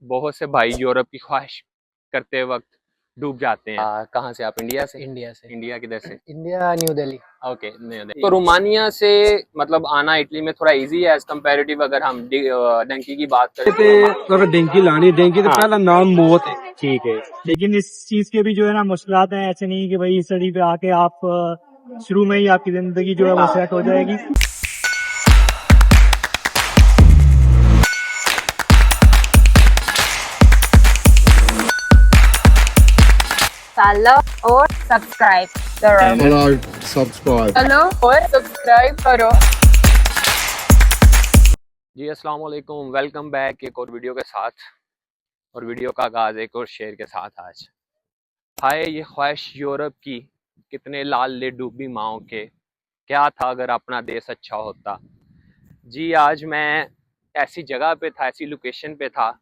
बहुत से भाई यूरोप की ख्वाहिश करते वक्त डूब जाते हैं। कहाँ से आप? इंडिया से? इंडिया से। इंडिया किधर से? India new Delhi. ओके, तो रोमानिया से मतलब आना इटली में थोड़ा इजी है एज कम्पेरेटिव। अगर हम डंकी की बात करें ते तो अगर डेंकी लानी डेंकी तो हाँ, पहला नाम मौत है। ठीक है। लेकिन इस चीज के भी जो है ना मुश्किलात हैं। ऐसे नहीं कि भाई इस स्टडी पे आके आप शुरू में ही आपकी जिंदगी जो है वो सेट हो जाएगी। follow और सब्सक्राइब करो। सब्सक्राइब और सब्सक्राइब करो। जी अस्सलाम वालेकुम, वेलकम बैक एक और वीडियो के साथ। और वीडियो का आगाज एक और शेर के साथ आज। हाय ये ख्वाहिश यूरोप की, कितने लाल ले डूबी माओ के, क्या था अगर अपना देश अच्छा होता। जी आज मैं ऐसी जगह पे था, ऐसी लोकेशन पे था,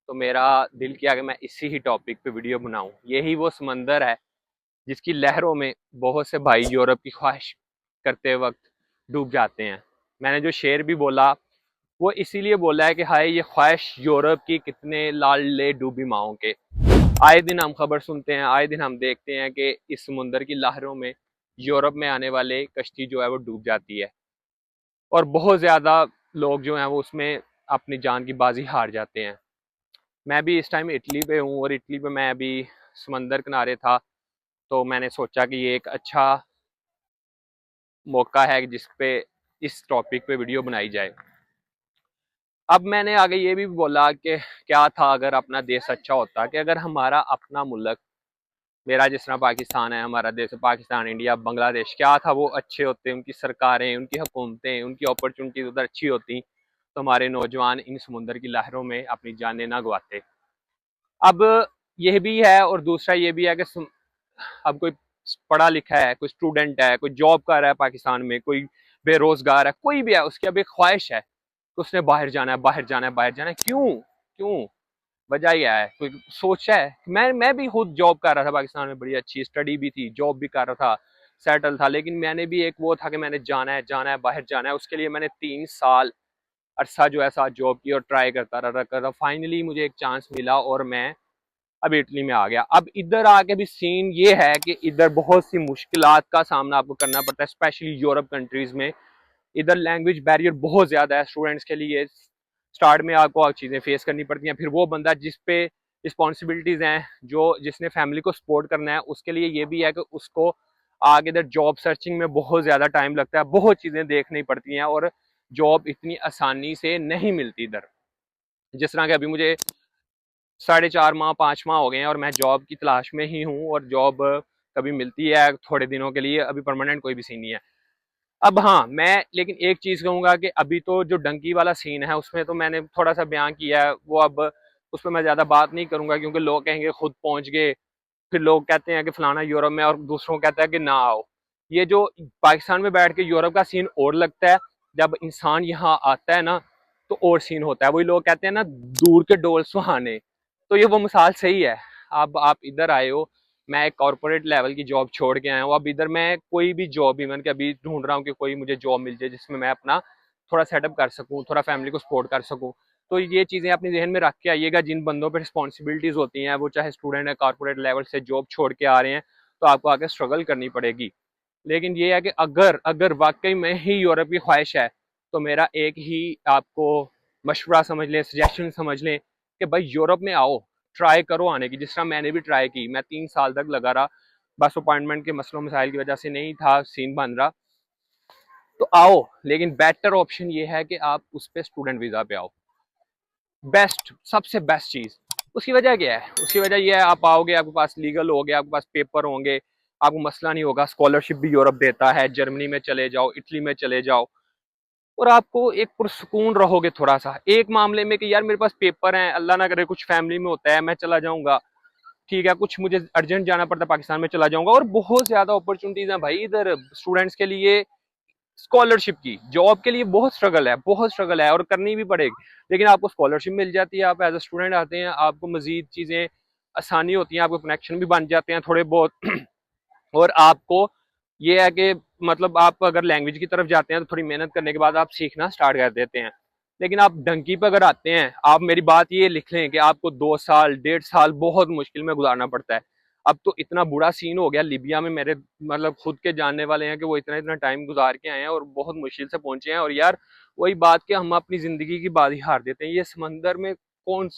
तो मेरा दिल किया कि मैं इसी ही टॉपिक पे वीडियो बनाऊं। यही वो समंदर है जिसकी लहरों में बहुत से भाई यूरोप की ख्वाहिश करते वक्त डूब जाते हैं। मैंने जो शेर भी बोला वो इसीलिए बोला है कि हाय ये ख्वाहिश यूरोप की, कितने लाल ले डूबी माओ के। आए दिन हम खबर सुनते हैं, आए दिन हम देखते हैं कि इस समुंदर की लहरों में यूरोप में आने वाले कश्ती जो है वो डूब जाती है और बहुत ज़्यादा लोग जो हैं वो उसमें अपनी जान की बाजी हार जाते हैं। मैं भी इस टाइम इटली पे हूँ और इटली पे मैं अभी समंदर किनारे था, तो मैंने सोचा कि ये एक अच्छा मौका है जिस पे इस टॉपिक पे वीडियो बनाई जाए। अब मैंने आगे ये भी बोला कि क्या था अगर अपना देश अच्छा होता, कि अगर हमारा अपना मुल्क, मेरा जिस तरह पाकिस्तान है, हमारा देश पाकिस्तान, इंडिया, बांग्लादेश, क्या था वो अच्छे होते, उनकी सरकारें, उनकी हुकूमतें, उनकी अपॉर्चुनिटीज उधर अच्छी होती, तो हमारे नौजवान इन समुंदर की लहरों में अपनी जानें ना गवाते। अब यह भी है और दूसरा ये भी है कि अब कोई पढ़ा लिखा है, कोई स्टूडेंट है, कोई जॉब कर रहा है पाकिस्तान में, कोई बेरोजगार है, कोई भी है, उसकी अब एक ख्वाहिश है कि उसने बाहर जाना है, बाहर जाना है, बाहर जाना है। क्यों? क्यों? वजह यह है, कोई सोचा है? मैं भी खुद जॉब कर रहा था पाकिस्तान में, बड़ी अच्छी स्टडी भी थी, जॉब भी कर रहा था, सेटल था, लेकिन मैंने भी एक वो था कि मैंने जाना है, बाहर जाना है। उसके लिए मैंने 3 साल अरसा जो है साथ जॉब की और ट्राई करता रहा। फाइनली मुझे एक चांस मिला और मैं अब इटली में आ गया। अब इधर आके भी सीन ये है कि इधर बहुत सी मुश्किलात का सामना आपको करना पड़ता है, स्पेशली यूरोप कंट्रीज में। इधर लैंग्वेज बैरियर बहुत ज़्यादा है स्टूडेंट्स के लिए। स्टार्ट में आपको चीज़ें फेस करनी पड़ती हैं, फिर वो बंदा जिस पे रिस्पॉन्सिबिलिटीज़ हैं, जो जिसने फैमिली को सपोर्ट करना है, उसके लिए ये भी है कि उसको आगे इधर जॉब सर्चिंग में बहुत ज़्यादा टाइम लगता है, बहुत चीज़ें देखनी पड़ती हैं और जॉब इतनी आसानी से नहीं मिलती इधर। जिस तरह के अभी मुझे 4.5 माह 5 माह हो गए हैं और मैं जॉब की तलाश में ही हूँ, और जॉब कभी मिलती है थोड़े दिनों के लिए, अभी परमानेंट कोई भी सीन नहीं है। अब हाँ, मैं लेकिन एक चीज़ कहूँगा कि अभी तो जो डंकी वाला सीन है उसमें तो मैंने थोड़ा सा बयान किया है, वो अब उस पर मैं ज़्यादा बात नहीं करूँगा, क्योंकि लोग कहेंगे खुद पहुँच गए, फिर लोग कहते हैं कि फलाना यूरोप में, और दूसरों को कहता है कि ना आओ। ये जो पाकिस्तान में बैठ के यूरोप का सीन और लगता है, जब इंसान यहाँ आता है ना तो और सीन होता है। वही लोग कहते हैं ना, दूर के डोल सुहाने, तो ये वो मिसाल सही है। अब आप इधर आए हो, मैं एक कॉर्पोरेट लेवल की जॉब छोड़ के आया हूँ, अब इधर मैं कोई भी जॉब इवन के अभी ढूंढ रहा हूँ कि कोई मुझे जॉब मिल जाए जिसमें मैं अपना थोड़ा सेटअप कर सकूँ, थोड़ा फैमिली को सपोर्ट कर सकूँ। तो ये चीज़ें अपने जहन में रख के आइएगा। जिन बंदों पर रिस्पॉन्सिबिलिटीज़ होती हैं, वो चाहे स्टूडेंट है, कॉर्पोरेट लेवल से जॉब छोड़ के आ रहे हैं, तो आपको आगे स्ट्रगल करनी पड़ेगी। लेकिन ये है कि अगर अगर वाकई में ही यूरोप की ख्वाहिश है, तो मेरा एक ही आपको मशवरा समझ लें, सजेशन समझ लें कि भाई यूरोप में आओ, ट्राई करो आने की, जिस तरह मैंने भी ट्राई की। मैं 3 साल तक लगा रहा, बस अपॉइंटमेंट के मसलों मसाइल की वजह से नहीं था सीन बन रहा। तो आओ, लेकिन बेटर ऑप्शन ये है कि आप उस पर स्टूडेंट वीज़ा पे आओ। बेस्ट, सबसे बेस्ट चीज़। उसकी वजह क्या है? उसकी वजह यह है, आप आओगे, आपके पास लीगल हो गया, आपके पास पेपर होंगे, आपको मसला नहीं होगा। स्कॉलरशिप भी यूरोप देता है, जर्मनी में चले जाओ, इटली में चले जाओ, और आपको एक पुरसुकून रहोगे थोड़ा सा। एक मामले में कि यार मेरे पास पेपर हैं, अल्लाह ना करे कुछ फैमिली में होता है, मैं चला जाऊंगा, ठीक है, कुछ मुझे अर्जेंट जाना पड़ता है पाकिस्तान में, चला जाऊंगा। और बहुत ज्यादा अपॉर्चुनिटीज हैं भाई इधर स्टूडेंट्स के लिए। स्कॉलरशिप की, जॉब के लिए बहुत स्ट्रगल है, बहुत स्ट्रगल है और करनी भी पड़ेगी, लेकिन आपको स्कॉलरशिप मिल जाती है, आप एज अ स्टूडेंट आते हैं, आपको मजीद चीज़ें आसानी होती हैं, आपको कनेक्शन भी बन जाते हैं थोड़े बहुत। और आपको ये है कि मतलब आप अगर लैंग्वेज की तरफ जाते हैं तो थोड़ी मेहनत करने के बाद आप सीखना स्टार्ट कर देते हैं। लेकिन आप डंकी पे अगर आते हैं, आप मेरी बात ये लिख लें कि आपको 2 साल 1.5 साल बहुत मुश्किल में गुजारना पड़ता है। अब तो इतना बुरा सीन हो गया लिबिया में, मेरे मतलब खुद के जानने वाले हैं कि वो इतना इतना टाइम गुजार के आए हैं और बहुत मुश्किल से पहुंचे हैं। और यार वही बात कि हम अपनी जिंदगी की बाजी हार देते हैं। ये समंदर में कौन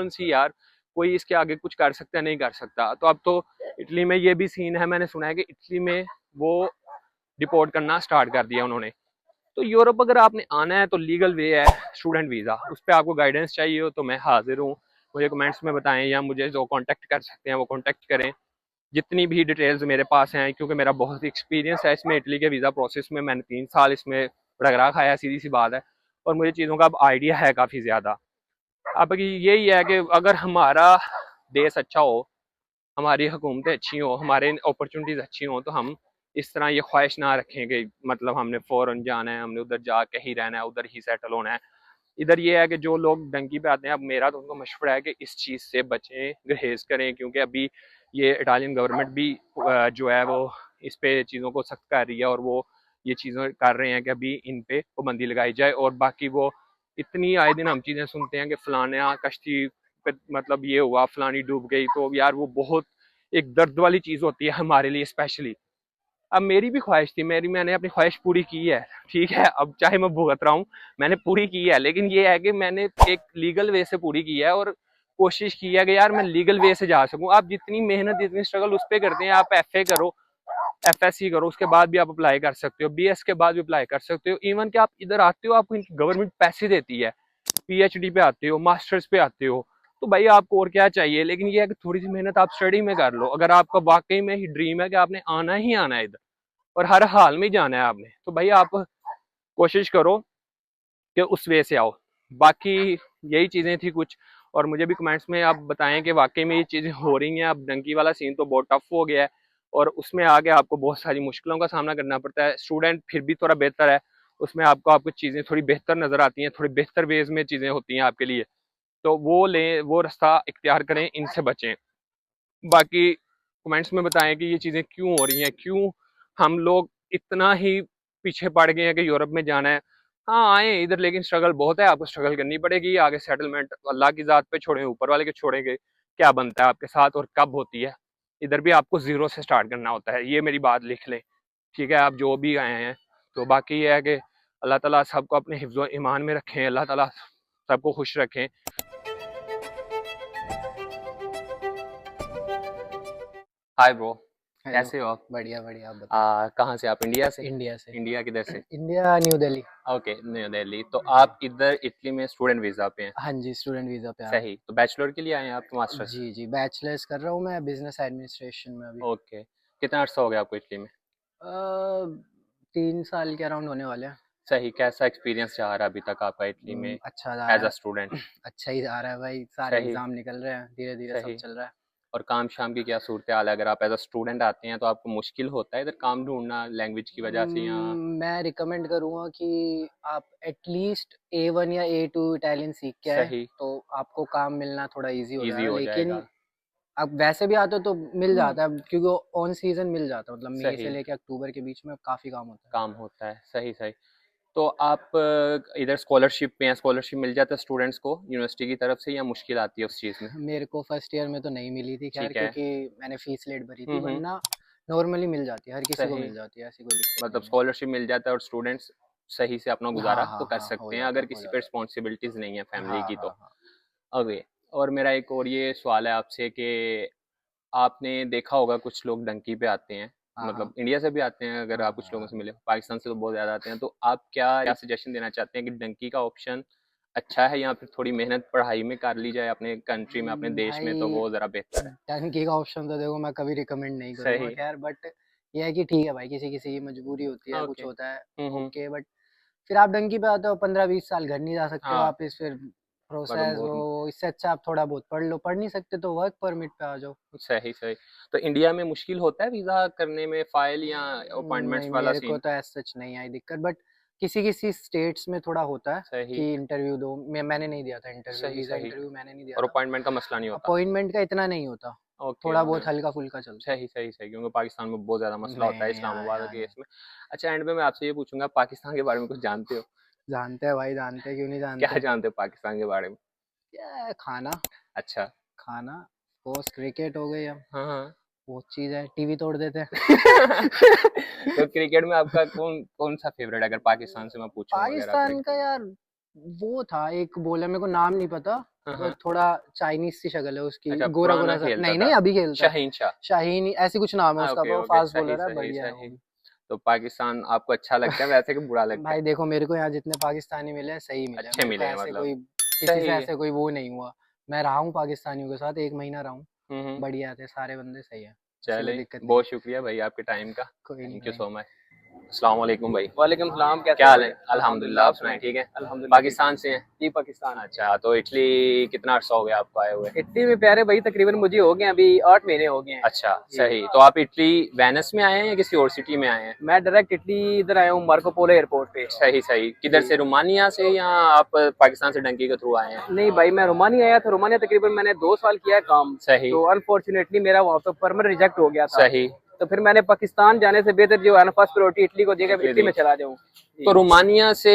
सी यार, कोई इसके आगे कुछ कर सकता है? नहीं कर सकता। तो अब तो इटली में ये भी सीन है, मैंने सुना है कि इटली में वो डिपोर्ट करना स्टार्ट कर दिया उन्होंने। तो यूरोप अगर आपने आना है तो लीगल वे है स्टूडेंट वीज़ा, उस पर आपको गाइडेंस चाहिए हो तो मैं हाजिर हूँ। मुझे कमेंट्स में बताएं या मुझे जो कांटेक्ट कर सकते हैं वो कांटेक्ट करें। जितनी भी डिटेल्स मेरे पास हैं, क्योंकि मेरा बहुत एक्सपीरियंस है इसमें, इटली के वीज़ा प्रोसेस में मैंने 3 साल इसमें रगड़ा खाया, सीधी सी बात है। और मुझे चीज़ों का अब आइडिया है काफ़ी ज़्यादा। अब यही है कि अगर हमारा देश अच्छा हो, हमारी हुकूमतें अच्छी हों, हमारे अपॉर्चुनिटीज़ अच्छी हों, तो हम इस तरह ये ख्वाहिश ना रखें कि मतलब हमने फ़ौरन जाना है, हमने उधर जा के ही रहना है, उधर ही सेटल होना है। इधर ये है कि जो लोग डंकी पे आते हैं, अब मेरा तो उनको मशवरा है कि इस चीज़ से बचें, गुरेज करें, क्योंकि अभी ये इटालियन गवर्नमेंट भी जो है वो इस पे चीज़ों को सख्त कर रही है और वो ये चीज़ें कर रहे हैं कि अभी इन पे पाबंदी लगाई जाए। और बाकी वो इतनी आए दिन हम चीज़ें सुनते हैं कि फलाना कश्ती पे मतलब ये हुआ, फलानी डूब गई, तो यार वो बहुत एक दर्द वाली चीज़ होती है हमारे लिए स्पेशली। अब मेरी भी ख्वाहिश थी, मैंने अपनी ख्वाहिश पूरी की है, ठीक है, अब चाहे मैं भुगत रहा हूँ, मैंने पूरी की है। लेकिन ये है कि मैंने एक लीगल वे से पूरी की है और कोशिश की है कि यार मैं लीगल वे से जा सकूं। आप जितनी मेहनत जितनी स्ट्रगल उस पर करते हैं, आप FA करो, FSC करो, उसके बाद भी आप अप्लाई कर सकते हो, BS के बाद भी अप्लाई कर सकते हो। इवन कि आप इधर आते हो, आपको गवर्नमेंट पैसे देती है, PhD पे आते हो, मास्टर्स पे आते हो, तो भाई आपको और क्या चाहिए। लेकिन ये है कि थोड़ी सी मेहनत आप स्टडी में कर लो। अगर आपका वाकई में ही ड्रीम है कि आपने आना ही आना है इधर और हर हाल में जाना है आपने, तो भाई आप कोशिश करो कि उस वे से आओ। बाकी यही चीज़ें थी कुछ। और मुझे भी कमेंट्स में आप बताएं कि वाकई में ये चीज़ें हो रही हैं। अब डंकी वाला सीन तो बहुत टफ हो गया है और उसमें आगे आपको बहुत सारी मुश्किलों का सामना करना पड़ता है। स्टूडेंट फिर भी थोड़ा बेहतर है, उसमें आपको चीज़ें थोड़ी बेहतर नज़र आती हैं, थोड़ी बेहतर वेज में चीज़ें होती हैं आपके लिए, तो वो लें, वो रास्ता इख्तियार करें, इनसे बचें। बाकी कमेंट्स में बताएं कि ये चीज़ें क्यों हो रही हैं, क्यों हम लोग इतना ही पीछे पड़ गए हैं कि यूरोप में जाना है। हाँ आए इधर, लेकिन स्ट्रगल बहुत है, आपको स्ट्रगल करनी पड़ेगी। आगे सेटलमेंट अल्लाह की ज़ात पे छोड़ें, ऊपर वाले के छोड़ेंगे, क्या बनता है आपके साथ और कब होती है। इधर भी आपको ज़ीरो से स्टार्ट करना होता है, ये मेरी बात लिख लें, ठीक है, आप जो भी आए हैं। तो बाकी ये है कि अल्लाह ताला सबको अपने हिफ्ज़ ईमान में रखें, अल्लाह ताला सबको खुश रखें। Hi bro, hello. कैसे हो आप? बढ़िया बढ़िया, आप बताओ। कहाँ से आप? इंडिया से? इंडिया से। इंडिया किधर से? India, new Delhi. Okay, new Delhi. तो आप इधर इटली में स्टूडेंट वीज़ा पे हैं? हाँ जी, स्टूडेंट वीज़ा पे आ रहा सही। तो बैचलर के लिए आए हैं आप, मास्टर्स? हूँ। जी जी, बैचलर्स कर रहा हूँ मैं बिजनेस एडमिनिस्ट्रेशन में अभी। ओके। कितना अर्सा हो गया आपको इटली में? 3 साल के अराउंड होने वाले हैं। सही। कैसा एक्सपीरियंस रहा है अभी तक आपका इटली में अच्छा जा एज रहा अ स्टूडेंट? है। अच्छा ही जा रहा है भाई, सारे सही। एग्जाम निकल रहे हैं, धीरे धीरे सब सही। चल रहा है। और काम शाम की क्या सूरत हाल है? अगर आप एज अ स्टूडेंट आते हैं तो आपको मुश्किल होता है इधर काम ढूंढना लैंग्वेज की वजह से, या? मैं रिकमेंड करूँगा कि आप एटलीस्ट A1 या A2 इटालियन सीख के आए, सही। तो आपको काम मिलना थोड़ा इजी हो इजी जाएगा। हो लेकिन जाएगा। अब वैसे भी आते हो तो मिल जाता है, क्योंकि ऑन सीजन मिल जाता है, मतलब मई से सही। लेके अक्टूबर के बीच में काफी काम होता काम होता है। सही सही। तो आप इधर स्कॉलरशिप पे हैं, स्कॉलरशिप मिल जाता है स्टूडेंट्स को यूनिवर्सिटी की तरफ से, या मुश्किल आती है उस चीज़ में? है। मेरे को फर्स्ट ईयर में तो नहीं मिली थी खैर, ठीक है। क्योंकि मैंने फीस लेट भरी थी, हम्म। वरना नॉर्मली मिल जाती है, हर किसी को सही। मिल जाती है, ऐसी कोई दिक्कत मतलब नहीं है। स्कॉलरशिप मिल जाता है और स्टूडेंट्स सही से अपना हाँ गुजारा तो हाँ कर हाँ, हो सकते हैं जाता अगर है, हो किसी पे जाता रिस्पॉन्सिबिलिटीज नहीं है है। फैमिली हाँ की हाँ तो। हाँ ओके। और मेरा एक और ये सवाल है आपसे कि आपने देखा होगा कुछ लोग डंकी पे आते हैं, हाँ हाँ मतलब इंडिया से भी आते हैं, अगर हाँ आप कुछ हाँ लोगों हाँ। से मिले, पाकिस्तान से तो बहुत ज़्यादा आते हैं, तो आप क्या सजेशन देना चाहते हैं कि डंकी का ऑप्शन अच्छा है या फिर थोड़ी मेहनत पढ़ाई में कर ली जाए अपने कंट्री में, अपने देश में, तो भाई, वो ज़रा बेहतर है? टंकी का ऑप्शन तो देखो मैं कभी रिकमेंड नहीं करूंगा सही। खैर, बट ये है कि ठीक है भाई, किसी किसी की मजबूरी होती है, कुछ ओके। होता है। हम्म। ओके, बट फिर आप डंकी पे आते हो, 15-20 साल घर नहीं जा सकते हो हाँ। वापस, फिर मतलब प्रोसेस बहुत। वो, इससे अच्छा आप थोड़ा बहुत पढ़ लो, पढ़ नहीं सकते तो वर्क परमिट पे आ जाओ। सही सही। तो इंडिया में मुश्किल होता है वीज़ा करने में, फाइल या अपॉइंटमेंट्स नहीं, वाला मेरे को सीन? तो ऐसा सच नहीं आई दिक्कत, बट किसी किसी स्टेट्स में थोड़ा होता है सही। कि इंटरव्यू दो। मैंने नहीं दिया था इंटरव्यू, सही वीज़ा सही। इंटरव्यू मैंने नहीं दिया और था। अपॉइंटमेंट का मसला नहीं होता? अपॉइंटमेंट का इतना नहीं होता, ओके थोड़ा ओके। बहुत हल्का फुल्का चलता है। सही सही सही, क्योंकि पाकिस्तान में बहुत ज़्यादा मसला होता है नहीं, यहाँ इस्लामाबाद यहाँ के नहीं। केस में। अच्छा, एंड में मैं आपसे ये पूछूंगा, पाकिस्तान के बारे में कुछ जानते हो? जानते हैं भाई, जानते हैं, क्यों नहीं क्या जानते। जानते हो पाकिस्तान के बारे में? क्या खाना, अच्छा। खाना, पोस्ट क्रिकेट हो गई, अब हाँ हाँ। बहुत चीज है, टीवी तोड़ देते हैं। तो क्रिकेट में आपका कौन कौन सा फेवरेट, अगर पाकिस्तान से मैं पूछूं अगर पाकिस्तान आपने? का यार वो था एक बॉलर, मेरे को नाम नहीं पता, हाँ, वो हाँ। थोड़ा चाइनीज सी शक्ल है उसकी, अच्छा, गोरा पुराना गोरा सा, खेलता नहीं था। नहीं अभी खेलता है, शाहीन शाह। शाहीन ऐसी कुछ नाम है हाँ, उसका, ओके वो ओके, फास्ट सही बॉलर है, सही बढ़िया है वो सही। भी। तो पाकिस्तान आपको अच्छा लगता है वैसे कि बुरा लगता भाई है? देखो, मेरे को यहाँ जितने पाकिस्तानी मिले हैं सही मिले हैं, अच्छे मेरे को मिले हैं ऐसे मतलब। कोई किसी सही से है। ऐसे कोई वो नहीं हुआ। मैं रहा हूँ पाकिस्तानियों के साथ, 1 महीना रहा हूँ, हम्म। बढ़िया थे सारे बंदे, सही है, किसी को चले, दिक्कत नहीं। बहुत शुक्रिया भाई आपके टाइम का। कोई नहीं थैंक यू भाई। So much. अस्सलाम वालेकुम भाई। वालेकुम सलाम, कैसे क्या हो हाल भाई? है? अल्हम्दुलिल्लाह, आप सुनाए ठीक है? अल्हम्दुलिल्लाह। पाकिस्तान से हैं? जी, पाकिस्तान। अच्छा, तो इटली कितना अर्सा हो गया आपको आए हुए? इटली में प्यारे भाई तकरीबन मुझे हो गए अभी 8 महीने हो गए हैं। अच्छा, जी। सही। तो आप इटली वेनिस में आए हैं या किसी और सिटी में आए हैं? मैं डायरेक्ट इटली इधर आया हूँ मार्को पोलो एयरपोर्ट पे। सही सही। किधर से, रोमानिया से या आप पाकिस्तान से डंकी के थ्रू आए हैं? नहीं भाई, मैं रोमानिया आया था, रोमानिया तकरीबन मैंने 2 साल किया है काम। सही तो अनफॉर्चुनेटली मेरा वहाँ पे परमिट रिजेक्ट हो गया था। सही। तो फिर मैंने पाकिस्तान जाने से बेहतर जो है ना, फर्स्ट प्रायोरिटी इटली को देकर इटली इटली में दी। चला जाऊँ। तो रोमानिया से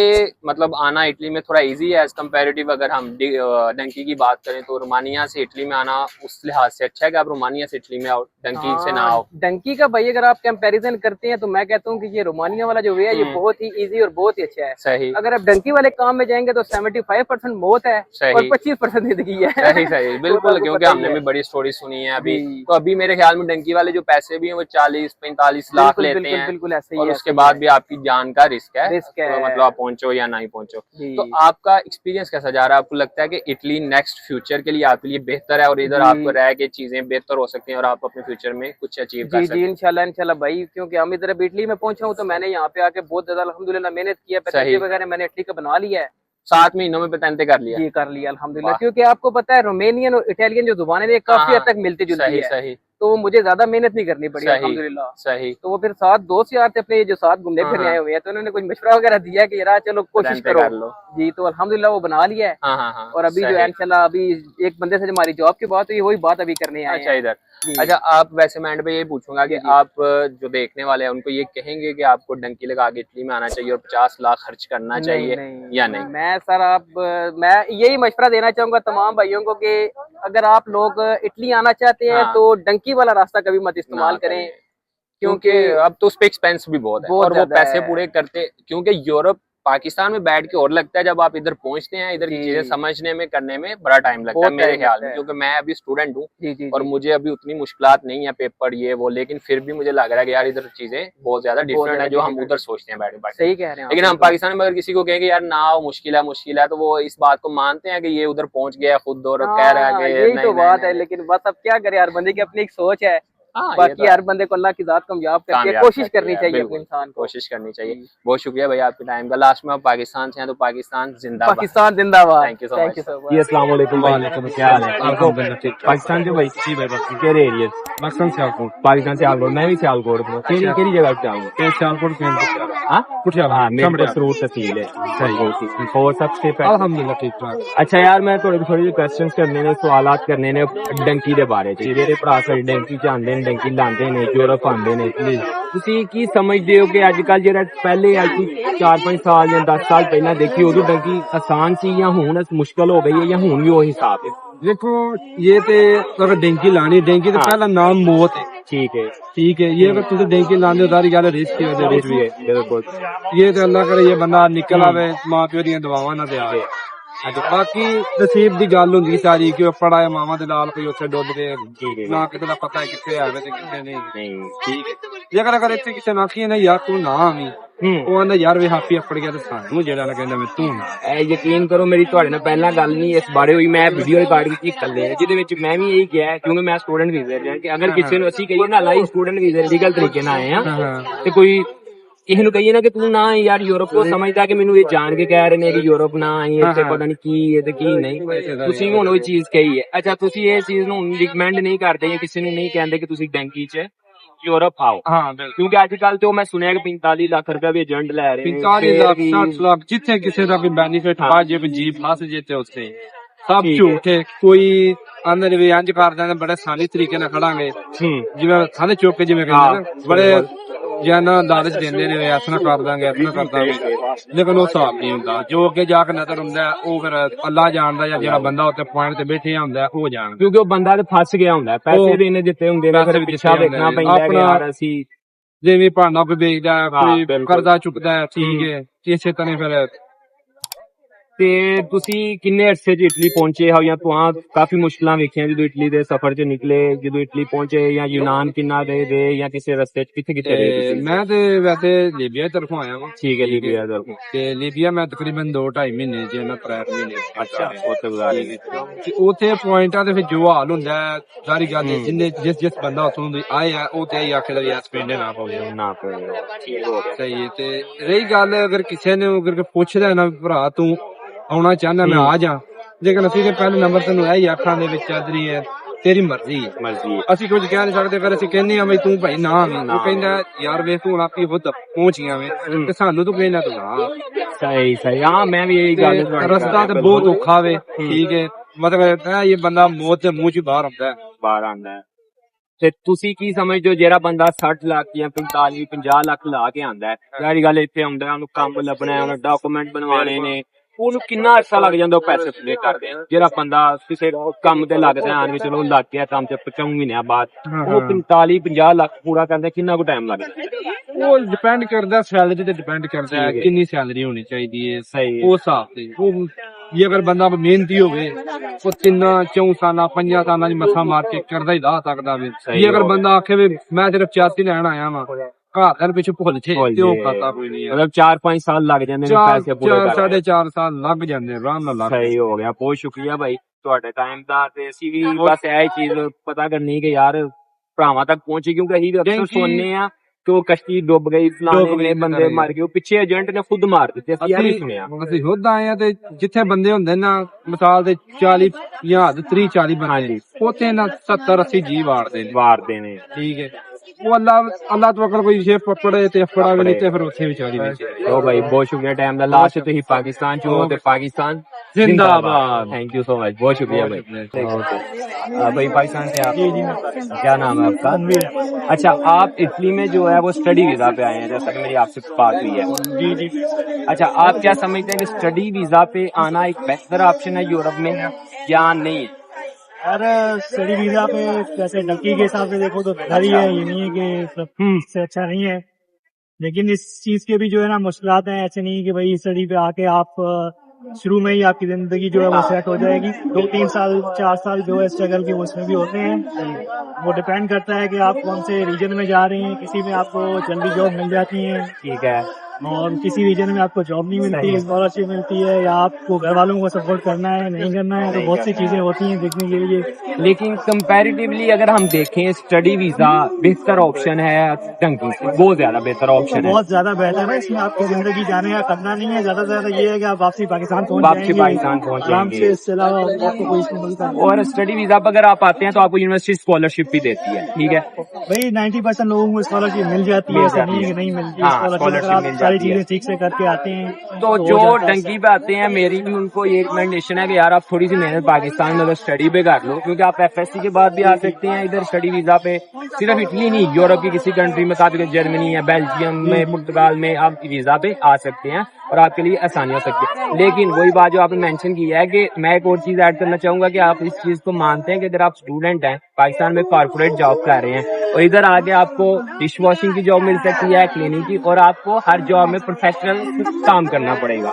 मतलब आना इटली में थोड़ा इजी है एज कम्पेरेटिव, अगर हम डंकी की बात करें तो रोमानिया से इटली में आना उस लिहाज से अच्छा है कि आप रोमानिया से इटली में आओ, डंकी से ना आओ? डंकी का भाई अगर आप कंपैरिजन करते हैं तो मैं कहता हूँ कि ये रोमानिया वाला जो वे है ये बहुत ही इजी और बहुत ही अच्छा है। सही अगर आप डंकी वाले काम में जाएंगे तो 75% मौत है सही। और 25% जिंदगी है। सही सही, बिल्कुल, आपको क्योंकि पता ही हमने है। भी बड़ी स्टोरी सुनी है अभी। जी। तो अभी मेरे ख्याल में डंकी वाले जो पैसे भी हैं वो 40-45 लाख बिल्कुल लेते बिल्कुल हैं, बिल्कुल ऐसे ही और है, उसके ऐसे ही बाद है। भी आपकी जान का रिस्क है, रिस्क है। तो मतलब आप पहुंचो या नहीं पहुंचो। जी। तो आपका एक्सपीरियंस कैसा जा रहा है? आपको लगता है कि इटली नेक्स्ट फ्यूचर के लिए आपके लिए बेहतर है और इधर जी। आपको रह के चीजें बेहतर हो सकती हैं और आप अपने फ्यूचर में कुछ अचीव कर जी सकते जी, हैं? इंशाल्लाह इंशाल्लाह भाई, क्योंकि हम इधर अभी इटली में पहुंचा हूँ तो मैंने यहाँ पे आके बहुत ज्यादा अल्हम्दुलिल्लाह मेहनत की है, सही। पैसे वगैरह मैंने इटली का बना लिया है। 7 महीनों में पेटेंटे कर लिया? जी कर लिया अल्हम्दुलिल्लाह, वाह। क्योंकि आपको पता है रोमेनियन और इटालियन जो जुबानें हैं काफी हाँ, हद तक मिलती जुलती सही है, सही तो मुझे ज्यादा मेहनत नहीं करनी पड़ी सही अल्हम्दुलिल्लाह। सही। तो वो फिर साथ दोस्त यार थे अपने जो साथ घूमने हाँ, फिरने हाँ। आए हुए हैं, तो उन्होंने कुछ मशवरा वगैरह दिया कि यार चलो कोशिश पेटेंटे करो। कर लो। जी, तो अल्हम्दुलिल्लाह वो बना लिया है। हाँ हाँ हाँ, और अभी जो है सही। इंशाल्लाह अभी एक बंदे से हमारी जॉब की बात हुई, वही बात अभी करने आए अच्छा हैं। इधर। जी। अच्छा, आप वैसे मैं एंड पे ये पूछूंगा कि जी, जी। आप जो देखने वाले हैं उनको ये कहेंगे कि आपको डंकी लगा के इटली में आना चाहिए और 50 लाख खर्च करना चाहिए या नहीं? मैं सर आप मैं यही मशवरा देना चाहूंगा तमाम भाइयों को कि अगर आप लोग इटली आना चाहते हैं हाँ। तो डंकी वाला रास्ता कभी मत इस्तेमाल ना करें, क्योंकि अब तो उस पे एक्सपेंस भी बहुत है बहुत और वो ज्यादा पैसे है। पूरे करते, क्योंकि यूरोप पाकिस्तान में बैठ के और लगता है, जब आप इधर पहुंचते हैं इधर की जी। चीजें समझने में करने में बड़ा टाइम लगता है बहुत मेरे टाइम ख्याल लगता में, है। क्योंकि मैं अभी स्टूडेंट हूँ जी जी और जी, मुझे अभी उतनी मुश्किलात नहीं है, पेपर ये वो, लेकिन फिर भी मुझे लग रहा है कि यार इधर चीजें बहुत ज्यादा डिफरेंट है जो हम different उधर सोचते हैं बैठे बैठे। सही कह रहे हैं लेकिन आप, हम बिल्कुल। पाकिस्तान में अगर किसी को कहेंगे यार ना आओ, मुश्किल है, तो वो इस बात को मानते हैं कि ये उधर पहुंच गया खुद और कह रहा है हाँ, कि यही नहीं तो नहीं बात नहीं, है, नहीं। लेकिन बस अब क्या करे यार, बंदे की अपनी एक सोच है। हाँ, ये बाकी तो हर बंदे को अल्लाह की जात कामयाब करती है, कामयाब कोशिश करती करनी है, चाहिए अपने बिल्कुल, इंसान को। कोशिश करनी चाहिए। बहुत शुक्रिया भाई आपके टाइम का। लास्ट में आप पाकिस्तान से हैं तो पाकिस्तान जिंदाबाद। पाकिस्तान जिंदाबाद। Thank you so thank much. You so जी मच। अस्सलाम वालेकुम भाई, क्या हाल है? आपको पाकिस्तान से भाई केरे एरिया? पाकिस्तान सियालकोट। पाकिस्तान सियालकोट, मैं भी सियालकोट में। केरी जगह पे आऊँ? सियालकोट में हाँ, मेरे को सरूर तहसील है। सही। और सबसे पहले अल्हम्दुलिल्लाह ठीक ठाक। अच्छा यार, मैं थोड़ी क्वेश्चन करने ने, सवालात करने ने डंकी दे बारे च। मेरे भरा सारे डंकी च आंदे ने, डंकी लांदे ने, यूरोप आंदे ने। ਤੁਸੀਂ ਕੀ ਸਮਝਦੇ ਹੋ ਕਿ ਅੱਜ ਕੱਲ ਜਿਹੜਾ ਪਹਿਲੇ ਅੱਜ ਤੋਂ 4-5 ਸਾਲ ਜਾਂ 10 ਸਾਲ ਪਹਿਲਾਂ ਦੇਖੀ ਉਦੋਂ ਡੰਕੀ ਆਸਾਨ ਸੀ ਜਾਂ ਹੁਣ ਮੁਸ਼ਕਲ ਹੋ ਗਈ ਹੈ ਜਾਂ ਹੁਣ ਵੀ ਉਹੀ ਹਿਸਾਬ है? देखो ये तो अगर डेंकी लानी, डेंकी तो हाँ। पहला नाम मौत है। ठीक है, ठीक है, ये अगर तुझे डेंकी लाने उधारी गल रिस्क है, रिस्क भी है, बिल्कुल। ये तो अल्लाह करे ये बंदा निकल आवे, मां प्यो दी दुआवां ना दे आवे। बाकी नसीब दी गल हुंदी सारी कि पड़ा है मामा दे नाल कोई उत्थे डुੱਲ गए, ठीक है। ना किते दा पता है किथे आवे ते किथे नहीं। नहीं, ठीक है। ਜੇ ਅਗਰ ਇਥੇ ਕਿਸੇ ਨਾ ਕੀ ਨਾ ਯਾਰ ਤੂੰ ਨਾ ਆਵੀਂ, ਉਹ ਆਂਦਾ ਯਾਰ ਵੇ ਹਾਪੀ ਅਪੜ ਗਿਆ ਤੇ ਸਾਨੂੰ ਜਿਹੜਾ ਲੱਗਦਾ ਮੈਂ ਤੂੰ ਯਕੀਨ ਕਰੋ, ਮੇਰੀ ਤੁਹਾਡੇ ਨਾਲ ਪਹਿਲਾਂ ਗੱਲ ਨਹੀਂ ਇਸ ਬਾਰੇ ਹੋਈ। ਮੈਂ ਵੀਡੀਓ ਰਿਕਾਰਡ ਕੀਤੀ ਇਕੱਲੇ, ਜਿਹਦੇ ਵਿੱਚ ਮੈਂ ਵੀ ਇਹੀ ਕਿਹਾ, ਕਿਉਂਕਿ ਮੈਂ ਸਟੂਡੈਂਟ ਵੀਜ਼ੇ ਤੇ, ਕਿ ਅਗਰ ਕਿਸੇ ਨੂੰ ਅਸੀਂ ਕਹੀਏ ਨਾ ਲਾਈ ਸਟੂਡੈਂਟ ਵੀਜ਼ੇ ਲੀਗਲ ਤਰੀਕੇ ਨਾਲ ਆਏ ਆ, ਤੇ ਕੋਈ ਕਿਸੇ ਨੂੰ ਕਹੀਏ ਨਾ ਕਿ ਤੂੰ ਨਾ ਯਾਰ ਯੂਰਪ ਤੋਂ, ਸਮਝਦਾ ਕਿ ਮੈਨੂੰ ਇਹ ਜਾਣ ਕੇ ਕਹਿ ਰਹੇ ਨੇ ਕਿ ਯੂਰਪ ਨਾ ਆਈ, ਇੱਥੇ ਪਤਾ ਨਹੀਂ ਕੀ ਹੈ ਤੇ ਕੀ ਨਹੀਂ। ਤੁਸੀਂ ਹੁਣ ਉਹ ਚੀਜ਼ ਕਹੀ ਹੈ। ਅੱਛਾ, ਤੁਸੀਂ ਇਹ ਚੀਜ਼ ਨੂੰ ਰਿਕਮੈਂਡ ਨਹੀਂ ਕਰਦੇ ਜਾਂ ਕਿਸੇ ਨੂੰ ਨਹੀਂ ਕਹਿੰਦੇ ਕਿ ਤੁਸੀਂ ਡੈਂਕੀ ਚ यूरोप आओ? हाँ बिल्कुल, क्योंकि आजकल तो मैं सुनिया कि 45 लाख रुपया भी एजेंट ले रहे हैं, 45 लाख 60 लाख जिथे किसी का कोई बेनिफिट हाँ। बाजे जी फस जे ते उत्थे सब ठीक है। झूठे। कोई आंदे भी इंज कर देंगे बड़े साली तरीके नाल खड़ांगे, जिवें थाने चौक के जिवें हाँ, कहंदे ना बड़े ਜਾਨਾ ਲਾਲਚ ਦਿੰਦੇ ਨੇ ਐਸਾ ਕਰ ਦਾਂਗੇ ਐਸਾ ਕਰ ਦਾਂਗੇ, ਲੇਕਿਨ ਉਹ ਹਿਸਾਬ ਨਹੀਂ ਹੁੰਦਾ। ਜੋ ਅੱਗੇ ਜਾ ਕੇ ਨਜ਼ਰ ਹੁੰਦਾ ਉਹ ਫਿਰ ਅੱਲਾ ਜਾਣਦਾ, ਜਾਂ ਜਿਹੜਾ ਬੰਦਾ ਉੱਤੇ ਪੁਆਇੰਟ ਤੇ ਬੈਠਿਆ ਹੁੰਦਾ ਉਹ ਜਾਣਦਾ। ਕਿਉਂਕਿ ਉਹ ਬੰਦਾ ਤੇ ਫਸ ਗਿਆ ਹੁੰਦਾ, ਪੈਸੇ ਵੀ ਇਹਨੇ ਦਿੱਤੇ ਹੁੰਦੇ ਨੇ, ਫਿਰ ਪਿੱਛਾ ਵੇਖਣਾ ਪੈਂਦਾ ਕਿ ਯਾਰ ਅਸੀਂ ਜਿਵੇਂ ਭਾਂਡਾ ਕੋਈ ਵੇਚਦਾ, ਕੋਈ ਬਿਲਕੁਲ। ਕਰਜ਼ਾ ਚੁੱਕਦਾ, ਠੀਕ ਹੈ, ਇਸੇ ਤਰ੍ਹਾਂ ਫਿਰ। ਤੇ ਤੁਸੀਂ ਕਿੰਨੇ ਅਰਸੇ 'ਚ ਇਟਲੀ ਪਹੁੰਚੇ ਹੋ, ਜਾਂ ਤੁਹਾਂ ਕਾਫੀ ਮੁਸ਼ਕਲਾਂ ਵੇਖੀਆਂ ਜਦੋਂ ਇਟਲੀ ਦੇ ਸਫ਼ਰ 'ਚ ਨਿਕਲੇ, ਜਦੋਂ ਇਟਲੀ ਪਹੁੰਚੇ, ਜਾਂ ਯੂਨਾਨ ਕਿੰਨਾ ਰਹੇ ਜਾਂ ਕਿਸੇ ਰਸਤੇ 'ਚ ਕਿੱਥੇ ਕਿੱਥੇ ਰਹੇ ਤੁਸੀਂ? ਮੈਂ ਤੇ ਵੈਸੇ ਲੀਬੀਆ ਤਰਫੋਂ ਆਇਆ ਵਾਂ। ਠੀਕ ਹੈ, ਲੀਬੀਆ ਦਾ। ਤੇ ਲੀਬੀਆ ਮੈਂ ਤਕਰੀਬਨ 2-2.5 ਮਹੀਨੇ ਚ ਨਾ 3 ਮਹੀਨੇ। ਅੱਛਾ, ਉੱਥੇ ਗੁਜ਼ਾਰੇ। ਤੇ ਉੱਥੇ ਪੁਆਇੰਟਾਂ ਦੇ ਵਿੱਚ ਜੋ ਹਾਲ ਹੁੰਦਾ ਹੈ, ਸਾਰੀ ਗੱਲ ਜਿੰਨੇ ਜਿਸ ਬੰਦਾ ਉੱਥੋਂ ਦੀ ਆਇਆ ਉਹ ਤੇ ਇਹੀ ਆਖਦਾ ਵੀ ਇਸ ਪਿੰਡ ਨਾ ਪਵੇ ਨਾ ਪਵੇ, ਠੀਕ ਹੋ ਗਿਆ। ਸਹੀ ਹੈ। ਤੇ ਰਹੀ ਗੱਲ ਅਗਰ ਕਿਸੇ ਨੇ ਅਗਰ ਪੁੱਛਦਾ ਨਾ ਭਰਾ ਤੂੰ ਆਉਣਾ ਚਾਹੁੰਦਾ ਮੈਂ ਆ ਜਾ, ਲੇਕਿਨ ਅਸੀਂ ਤੇ ਪਹਿਲੇ ਨੰਬਰ ਤੈਨੂੰ ਇਹੀ ਆਖਾਂ ਦੇ ਵਿੱਚ ਚੱਲ ਰਹੀ ਹੈ ਤੇਰੀ ਮਰਜ਼ੀ ਹੈ। ਅਸੀਂ ਕੁਝ ਕਹਿ ਨਹੀਂ ਸਕਦੇ, ਅਗਰ ਅਸੀਂ ਕਹਿੰਦੇ ਆ ਬਈ ਤੂੰ ਭਾਈ ਨਾ ਆਵੀਂ, ਉਹ ਕਹਿੰਦਾ ਯਾਰ ਵੇਖ ਤੂੰ ਆਪੀ ਖੁਦ ਪਹੁੰਚ ਗਿਆ ਵੇ ਤੇ ਸਾਨੂੰ ਤੂੰ ਕਹਿਣਾ ਤੂੰ ਨਾ। ਸਹੀ ਹਾਂ, ਮੈਂ ਵੀ ਇਹੀ ਗੱਲ ਰਸਤਾ ਤੇ ਬਹੁਤ ਔਖਾ ਵੇ, ਠੀਕ ਹੈ, ਮਤਲਬ ਇਹ ਬੰਦਾ ਮੌਤ ਦੇ ਮੂੰਹ ਚ ਬਾਹਰ ਆਉਂਦਾ ਹੈ। ਤੇ ਤੁਸੀਂ ਕੀ ਸਮਝਦੇ ਹੋ, ਜਿਹੜਾ ਬੰਦਾ 60 ਲੱਖ ਜਾਂ 45-50 ਲੱਖ ਲਾ ਕੇ ਆਂਦਾ ਹੈ, ਸਾਰੀ ਗੱਲ ਇੱਥੇ ਆਉਂਦਾ, ਉਹਨੂੰ ਕੰਮ ਲੱਭਣਾ, ਉਹਨੂੰ ਡਾਕੂਮੈਂਟ ਬਣਵਾਣੇ ਨੇ, ਉਹਨੂੰ ਕਿੰਨਾ ਅਰਸਾ ਲੱਗ ਜਾਂਦਾ ਉਹ ਪੈਸੇ ਪੂਰੇ ਕਰਦੇ ਆ। ਜਿਹੜਾ ਬੰਦਾ ਕਿਸੇ ਕੰਮ ਤੇ ਲੱਗਦਾ ਆਣ ਵੀ ਚਲੋ ਲੱਗ ਗਿਆ ਕੰਮ ਚ 5 ਮਹੀਨਿਆਂ ਬਾਅਦ, ਉਹ 45-50 ਲੱਖ ਪੂਰਾ ਕਰਦੇ ਕਿੰਨਾ ਕੁ ਟਾਈਮ ਲੱਗਦਾ? ਉਹ ਡਿਪੈਂਡ ਕਰਦਾ ਸੈਲਰੀ ਤੇ ਡਿਪੈਂਡ ਕਰਦਾ ਹੈ ਕਿੰਨੀ ਸੈਲਰੀ ਹੋਣੀ ਚਾਹੀਦੀ ਹੈ। ਸਹੀ ਉਸ ਹਿਸਾਬ ਤੇ ਉਹ ਜੇ ਅਗਰ ਬੰਦਾ ਮਿਹਨਤੀ ਹੋਵੇ ਉਹ 3-4 ਸਾਲਾਂ 5 ਸਾਲਾਂ ਦੀ ਮੱਥਾ ਮਾਰ ਕੇ ਕਰਦਾ ਹੀ ਲਾ ਸਕਦਾ ਵੇ। ਜੇ ਅਗਰ ਬੰਦਾ ਆਖੇ ਵੀ ਮੈਂ ਸਿਰਫ 84 ਲੈਣ ਆਇਆ ਵਾਂ, ਘਰ ਪਿੱਛੇ ਭੁੱਲ ਛੇ ਤੇ ਉਹ ਖਾਤਾ ਕੋਈ ਨਹੀਂ। ਮਤਲਬ 4-5 ਸਾਲ ਲੱਗ ਜਾਂਦੇ ਨੇ ਪੈਸੇ ਪੂਰੇ ਕਰਨ। 4.5 ਸਾਲ ਲੱਗ ਜਾਂਦੇ ਆਰਾਮ ਨਾਲ। ਸਹੀ ਹੋ ਗਿਆ, ਬਹੁਤ ਸ਼ੁਕਰੀਆ ਭਾਈ ਤੁਹਾਡੇ ਟਾਈਮ ਦਾ। ਤੇ ਅਸੀਂ ਵੀ ਬਸ ਇਹ ਚੀਜ਼ ਪਤਾ ਕਰਨੀ ਕਿ ਯਾਰ ਭਰਾਵਾਂ ਤੱਕ ਪਹੁੰਚੇ, ਕਿਉਂਕਿ ਅਸੀਂ ਵੀ ਅਕਸਰ ਸੁਣਨੇ ਆ ਕਿ ਉਹ ਕਸ਼ਤੀ ਡੁੱਬ ਗਈ, ਫਲਾਣੇ ਬੰਦੇ ਮਰ ਗਏ, ਉਹ ਪਿੱਛੇ ਏਜੰਟ ਨੇ ਖੁਦ ਮਾਰ ਦਿੱਤੇ, ਅਸੀਂ ਇਹ ਵੀ ਸੁਣਿਆ। ਅਸੀਂ ਖੁਦ ਆਏ ਆ ਤੇ ਜਿੱਥੇ ਬੰਦੇ ਹੁੰਦੇ ਨਾ ਮਿਸਾਲ ਦੇ 40 ਜਾਂ 30-40 ਬੰਦੇ, ਉੱਥੇ ਨਾ 70-80 ਜੀ ਵਾਰਦੇ ਨੇ, ਠੀਕ ਹੈ। ਉਹ ਅੱਲਾ ਤੋਂ ਅਕਲ ਕੋਈ ਸ਼ੇਪ ਪਕੜੇ ਤੇ ਫੜਾ ਵੀ ਨਹੀਂ ਤੇ ਫਿਰ ਉੱਥੇ ਵਿਚਾਰੀ ਵਿੱਚ। ਉਹ ਭਾਈ ਬਹੁਤ ਸ਼ੁਕਰੀਆ ਟਾਈਮ ਦਾ। ਲਾਸਟ ਤੁਸੀਂ ਪਾਕਿस्तान ਚ ਹੋ ਤੇ पाकिस्तान जिंदाबाद। थैंक यू सो मच, बहुत शुक्रिया भाई। भाई पाकिस्तान से आप, क्या नाम है आपका? अच्छा, आप इटली में जो है वो स्टडी वीजा पे आए हैं, जैसा कि मेरी आपसे बात हुई है। जी। अच्छा, आप क्या समझते हैं कि स्टडी वीजा पे आना एक बेहतर ऑप्शन है यूरोप में या नहीं? यार स्टडी वीजा पे जैसे डंकी के हिसाब से देखो तो बेहतर ही है, ये नहीं है कि सब से अच्छा नहीं है, लेकिन इस चीज के भी जो है ना मुश्किलात हैं। ऐसे नहीं कि भाई स्टडी पे आके आप शुरू में ही आपकी जिंदगी जो है वो सेट हो जाएगी। 2-3 साल 4 साल जो है स्ट्रगल के उसमें भी होते हैं। वो डिपेंड करता है कि आप कौन से रीजन में जा रहे हैं। किसी में आपको जल्दी जॉब मिल जाती है, ठीक है, और किसी रीजन में आपको जॉब नहीं मिलती है, स्कॉलरशिप मिलती है, या आपको घर वालों को सपोर्ट करना है नहीं करना है, तो बहुत सी चीजें होती हैं देखने के लिए। लेकिन कंपैरेटिवली अगर हम देखें स्टडी वीजा बेहतर ऑप्शन है डंकी से, बहुत ज्यादा बेहतर ऑप्शन है, बहुत ज्यादा बेहतर है। इसमें आपकी जिंदगी जाने का करना नहीं है, ज्यादा से ज्यादा ये है कि आप वापसी पाकिस्तान पहुंच जाएंगे, इसके अलावा आपको कोई इसमें मिलता है। और स्टडी वीजा पर अगर आप आते हैं तो आपको यूनिवर्सिटी स्कॉलरशिप भी देती है, ठीक है भाई 90% लोगों को स्कॉलरशिप मिल जाती है, ऐसा नहीं है कि नहीं मिलती। स्कॉलरशिप सारी चीजें ठीक से करके आते हैं तो जो डंकी पे आते हैं, मेरी भी उनको ये रिकमेंडेशन है कि यार आप थोड़ी सी मेहनत पाकिस्तान में अगर स्टडी पे कर लो, क्योंकि आप एफएससी के बाद भी आ सकते हैं इधर स्टडी वीजा पे। सिर्फ इटली नहीं, यूरोप की किसी कंट्री में, साथ जर्मनी है, बेल्जियम में, पुर्तगाल में आप वीजा पे आ सकते हैं और आपके लिए आसानी हो सकती है। लेकिन वही बात जो आपने मेंशन की है कि मैं एक और चीज ऐड करना चाहूंगा कि आप इस चीज को मानते हैं कि अगर आप स्टूडेंट हैं, पाकिस्तान में कॉर्पोरेट जॉब कर रहे हैं और इधर आके आपको डिश वॉशिंग की जॉब मिल सकती है, क्लीनिंग की, और आपको हर जॉब में प्रोफेशनल काम करना पड़ेगा,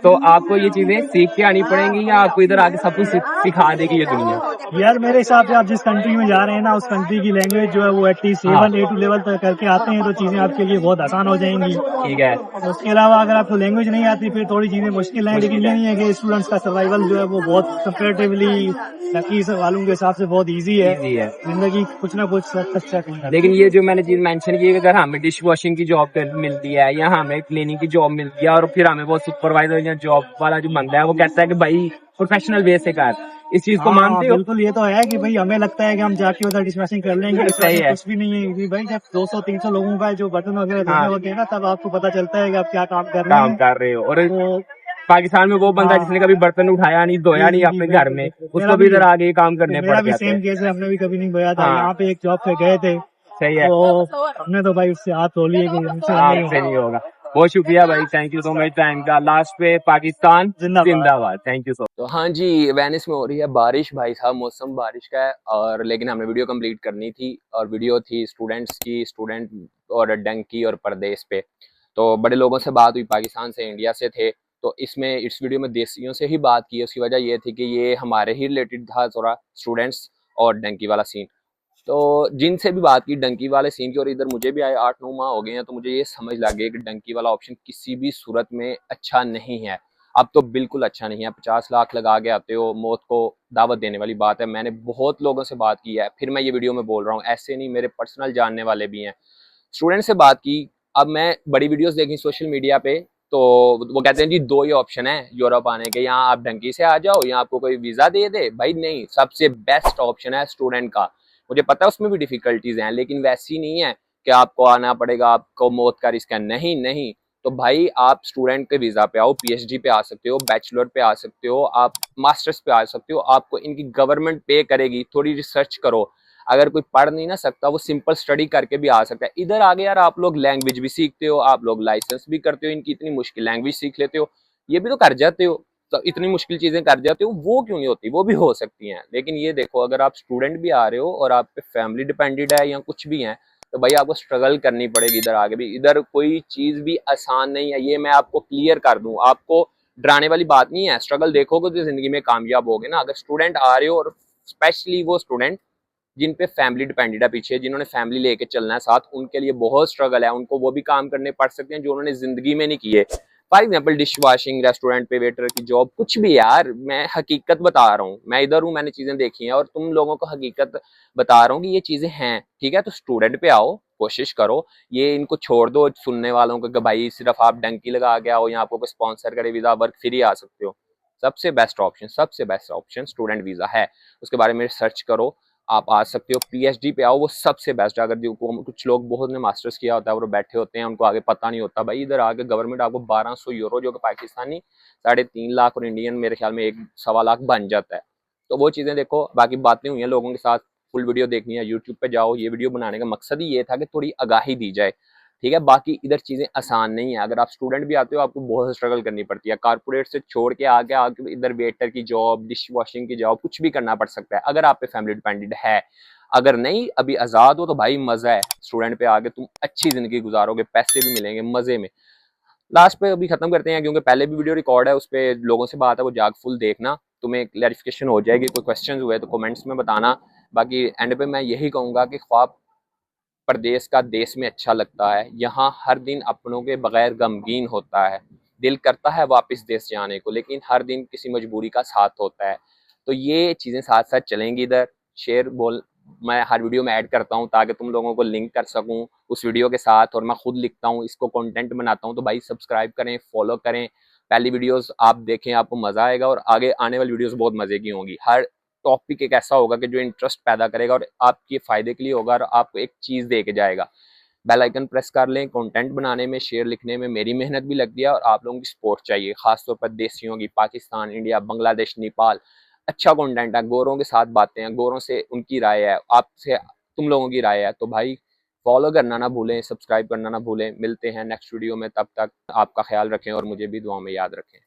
तो आपको ये चीजें सीख के आनी पड़ेंगी या आपको इधर आके सब कुछ सिखा देगी ये दुनिया? यार मेरे हिसाब से आप जिस कंट्री में जा रहे हैं ना, उस कंट्री की लैंग्वेज जो है वो एटलीस्ट A1 A2 लेवल तक करके आते हैं तो चीजें आपके लिए बहुत आसान हो जाएंगी, ठीक है। उसके अलावा अगर आपको लैंग्वेज नहीं आती फिर थोड़ी चीजें मुश्किल है, लेकिन ये नहीं है कि स्टूडेंट्स का सर्वाइवल जो है वो बहुत कंपेरेटिवली लकी वालों के हिसाब से बहुत इजी है, जिंदगी कुछ ना कुछ अच्छा। लेकिन ये जो मैंने चीज मेंशन की है, अगर हमें डिश वॉशिंग की जॉब मिलती है या हमें क्लीनिंग की जॉब मिलती है और फिर हमें वो सुपरवाइजर या जॉब वाला जो बंदा है वो कहता है कि भाई प्रोफेशनल वे से कर, इस चीज को मानते हो? बिल्कुल, ये तो है कि भाई हमें लगता है कि हम जाके उधर डिशवॉशिंग कर लेंगे, सही है, कुछ भी नहीं है कि भाई जब 200-300 लोगों का जो बर्तन वगैरह धोने होते हैं ना, तब आपको पता चलता है कि आप क्या काम कर रहे हैं। और पाकिस्तान में वो बंदा जिसने कभी बर्तन उठाया नहीं, धोया नहीं अपने घर में, उसको भी इधर आगे काम करने पड़ते हैं। सेम केस है, हमने भी कभी नहीं धोया था। यहाँ पे एक जॉब पे गए थे, सही है, तो हमने तो भाई उससे हाथ धो लिए कि हमसे नहीं आपसे होगा। नहीं होगा। बहुत शुक्रिया भाई, thank you so much time का। लास्ट पे पाकिस्तान जिंदाबाद। जिंदाबाद, थैंक यू सो तो हाँ जी, वेनिस में हो रही है बारिश भाई साहब, मौसम बारिश का है। और लेकिन हमने वीडियो कंप्लीट करनी थी और वीडियो थी स्टूडेंट्स की, स्टूडेंट और डंकी और परदेश पे। तो बड़े लोगों से बात हुई, पाकिस्तान से, इंडिया से थे। तो इसमें इस वीडियो में देसियों से ही बात की है। उसकी वजह ये थी कि ये हमारे ही रिलेटेड था थोड़ा, स्टूडेंट्स और डंकी वाला सीन। तो जिनसे भी बात की डंकी वाले सीन की, और इधर मुझे भी आए 8-9 माह हो गए हैं, तो मुझे ये समझ लग गई कि डंकी वाला ऑप्शन किसी भी सूरत में अच्छा नहीं है। अब तो बिल्कुल अच्छा नहीं है। 50 लाख लगा के आते हो, मौत को दावत देने वाली बात है। मैंने बहुत लोगों से बात की है, फिर मैं ये वीडियो में बोल रहा हूँ, ऐसे नहीं, मेरे पर्सनल जानने वाले भी हैं। स्टूडेंट से बात की। अब मैं बड़ी वीडियोस देखी सोशल मीडिया पे, तो वो कहते हैं जी 2 ही ऑप्शन है यूरोप आने के, यहाँ आप डंकी से आ जाओ या आपको कोई वीजा दे दे। भाई नहीं, सबसे बेस्ट ऑप्शन है स्टूडेंट का। मुझे पता है उसमें भी डिफिकल्टीज हैं, लेकिन वैसी नहीं है कि आपको आना पड़ेगा, आपको मौत का रिस्क है। नहीं नहीं, तो भाई आप स्टूडेंट के वीजा पे आओ, पीएचडी पे आ सकते हो, बैचलर पे आ सकते हो, आप मास्टर्स पे आ सकते हो। आपको इनकी गवर्नमेंट पे करेगी। थोड़ी रिसर्च करो, अगर कोई पढ़ नहीं ना सकता, वो सिंपल स्टडी करके भी आ सकता है। इधर आगे यार आप लोग लैंग्वेज भी सीखते हो, आप लोग लाइसेंस भी करते हो, इनकी इतनी मुश्किल लैंग्वेज सीख लेते हो, ये भी तो कर जाते हो। तो इतनी मुश्किल चीजें कर जाते हो, वो क्यों नहीं होती? वो भी हो सकती हैं। लेकिन ये देखो, अगर आप स्टूडेंट भी आ रहे हो और आप पे फैमिली डिपेंडेंट है या कुछ भी है, तो भाई आपको स्ट्रगल करनी पड़ेगी इधर आगे भी। इधर कोई चीज भी आसान नहीं है, ये मैं आपको क्लियर कर दूं। आपको डराने वाली बात नहीं है। स्ट्रगल देखोगे तो जिंदगी में कामयाब होगे ना। अगर स्टूडेंट आ रहे हो, और स्पेशली वो स्टूडेंट जिन पे फैमिली डिपेंडेंट है पीछे, जिन्होंने फैमिली लेके चलना है साथ, उनके लिए बहुत स्ट्रगल है। उनको वो भी काम करने पड़ सकते हैं जो उन्होंने जिंदगी में नहीं किए। For example dish washing, restaurant पे वेटर की जॉब, कुछ भी यार, मैं हकीकत बता रहा हूँ। मैं इधर हूँ, मैंने चीजें देखी हैं और तुम लोगों को हकीकत बता रहा हूँ कि ये चीजें हैं। ठीक है, तो स्टूडेंट पे आओ, कोशिश करो। ये इनको छोड़ दो सुनने वालों को कि भाई सिर्फ आप डंकी लगा के आओ या आपको कोई स्पॉन्सर करे वीजा, वर्क फ्री आ सकते हो। सबसे बेस्ट ऑप्शन, सबसे बेस्ट ऑप्शन स्टूडेंट वीजा है। उसके बारे में सर्च करो, आप आ सकते हो। पीएचडी पे आओ, वो सबसे बेस्ट है। अगर जो कुछ लोग बहुत ने मास्टर्स किया होता है, वो बैठे होते हैं, उनको आगे पता नहीं होता। भाई इधर आगे गवर्नमेंट आपको 1200 यूरो, जो कि पाकिस्तानी 3.5 लाख और इंडियन मेरे ख्याल में 1-1.25 लाख बन जाता है। तो वो चीजें देखो। बाकी बातें हुई हैं लोगों के साथ, फुल वीडियो देखनी है यूट्यूब पे जाओ। ये वीडियो बनाने का मकसद ही ये था कि थोड़ी आगाही दी जाए। ठीक है, बाकी इधर चीजें आसान नहीं है। अगर आप स्टूडेंट भी आते हो, आपको बहुत स्ट्रगल करनी पड़ती है। कारपोरेट से छोड़ के आके इधर वेटर की जॉब, डिश वॉशिंग की जॉब, कुछ भी करना पड़ सकता है अगर आप पे फैमिली डिपेंडेंट है। अगर नहीं, अभी आजाद हो, तो भाई मजा है। स्टूडेंट पे आके तुम अच्छी जिंदगी गुजारोगे, पैसे भी मिलेंगे मजे में। लास्ट पे अभी खत्म करते हैं, क्योंकि पहले भी वीडियो रिकॉर्ड है, उस पर लोगों से बात है, वो जाग फुल देखना, तुम्हें क्लैरिफिकेशन हो जाएगी। कोई क्वेश्चन हुए तो कमेंट्स में बताना। बाकी एंड पे मैं यही कहूंगा कि ख्वाब प्रदेश का देश में अच्छा लगता है। यहाँ हर दिन अपनों के बगैर गमगीन होता है। दिल करता है वापस देश जाने को, लेकिन हर दिन किसी मजबूरी का साथ होता है। तो ये चीज़ें साथ साथ चलेंगी। इधर शेयर बोल मैं हर वीडियो में ऐड करता हूँ, ताकि तुम लोगों को लिंक कर सकूँ उस वीडियो के साथ। और मैं खुद लिखता हूँ, इसको कंटेंट बनाता हूँ। तो भाई सब्सक्राइब करें, फॉलो करें, पहली वीडियोस आप देखें, आपको मज़ा आएगा। और आगे आने वाली वीडियोस बहुत मज़े की होंगी। हर टॉपिक एक ऐसा होगा कि जो इंटरेस्ट पैदा करेगा और आपके फायदे के लिए होगा, और आपको एक चीज़ दे के जाएगा। बेल आइकन प्रेस कर लें। कंटेंट बनाने में, शेयर लिखने में मेरी मेहनत भी लगती है, और आप लोगों की सपोर्ट चाहिए, खासतौर पर देसियों की। पाकिस्तान, इंडिया, बांग्लादेश, नेपाल, अच्छा कंटेंट है। गोरों के साथ बातें हैं, गोरों से उनकी राय है, आपसे तुम लोगों की राय है। तो भाई फॉलो करना ना भूलें, सब्सक्राइब करना ना भूलें। मिलते हैं नेक्स्ट वीडियो में, तब तक आपका ख्याल रखें और मुझे भी दुआ में याद रखें।